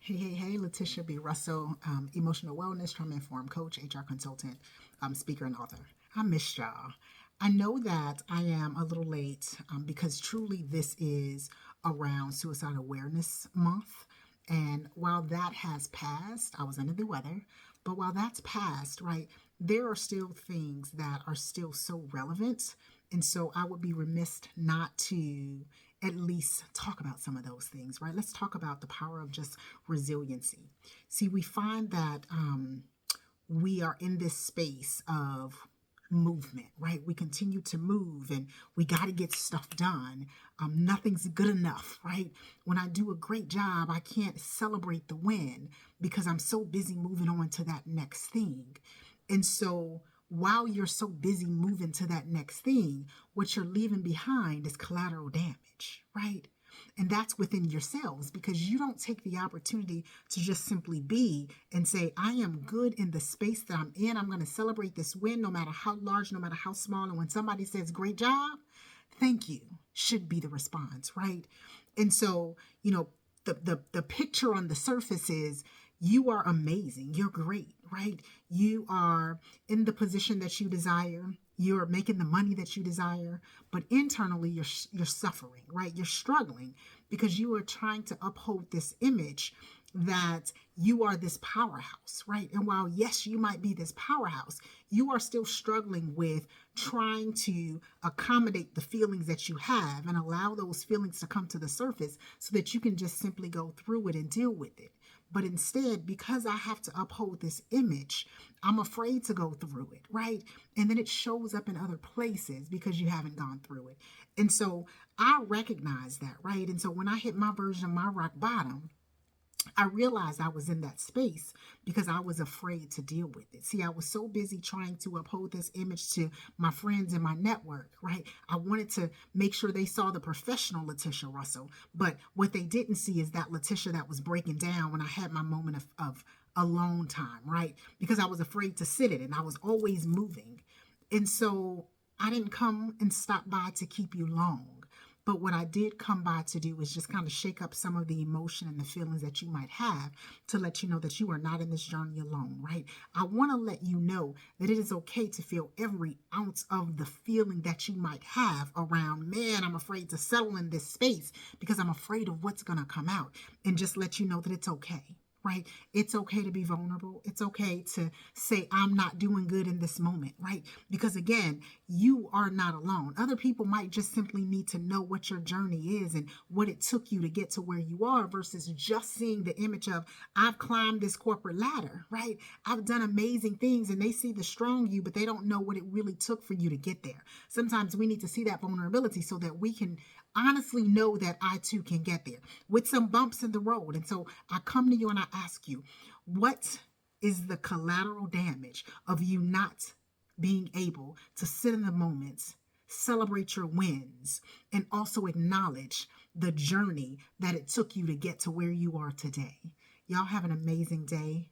Hey, Letitia B. Russell, emotional wellness, trauma informed coach, HR consultant, speaker, and author. I missed y'all. I know that I am a little late because truly this is around Suicide Awareness Month. And while that has passed, I was under the weather, but while that's passed, right, there are still things that are still so relevant. And so I would be remiss not to at least talk about some of those things, right? Let's talk about the power of just resiliency. See, we find that we are in this space of movement, right? We continue to move and we got to get stuff done. Nothing's good enough, right? When I do a great job, I can't celebrate the win because I'm so busy moving on to that next thing. And so while you're so busy moving to that next thing, what you're leaving behind is collateral damage, right? And that's within yourselves because you don't take the opportunity to just simply be and say, I am good in the space that I'm in. I'm going to celebrate this win no matter how large, no matter how small. And when somebody says, great job, thank you, should be the response, right? And so, the picture on the surface is you are amazing. You're great, right? You are in the position that you desire. You're making the money that you desire, but internally you're suffering, right? You're struggling because you are trying to uphold this image that you are this powerhouse, right? And while, yes, you might be this powerhouse, you are still struggling with trying to accommodate the feelings that you have and allow those feelings to come to the surface so that you can just simply go through it and deal with it. But instead, because I have to uphold this image, I'm afraid to go through it, right? And then it shows up in other places because you haven't gone through it. And so I recognize that, right? And so when I hit my version of my rock bottom, I realized I was in that space because I was afraid to deal with it. See, I was so busy trying to uphold this image to my friends and my network, right? I wanted to make sure they saw the professional Letitia Russell, but what they didn't see is that Letitia that was breaking down when I had my moment of alone time, right? Because I was afraid to sit it and I was always moving. And so I didn't come and stop by to keep you long. But what I did come by to do is just kind of shake up some of the emotion and the feelings that you might have to let you know that you are not in this journey alone, right? I want to let you know that it is okay to feel every ounce of the feeling that you might have around, man, I'm afraid to settle in this space because I'm afraid of what's going to come out, and just let you know that it's okay. Right? It's okay to be vulnerable. It's okay to say, I'm not doing good in this moment, right? Because again, you are not alone. Other people might just simply need to know what your journey is and what it took you to get to where you are versus just seeing the image of, I've climbed this corporate ladder, right? I've done amazing things, and they see the strong you, but they don't know what it really took for you to get there. Sometimes we need to see that vulnerability so that we can honestly know that I too can get there with some bumps in the road. And so I come to you and I ask you, what is the collateral damage of you not being able to sit in the moments, celebrate your wins, and also acknowledge the journey that it took you to get to where you are today? Y'all have an amazing day.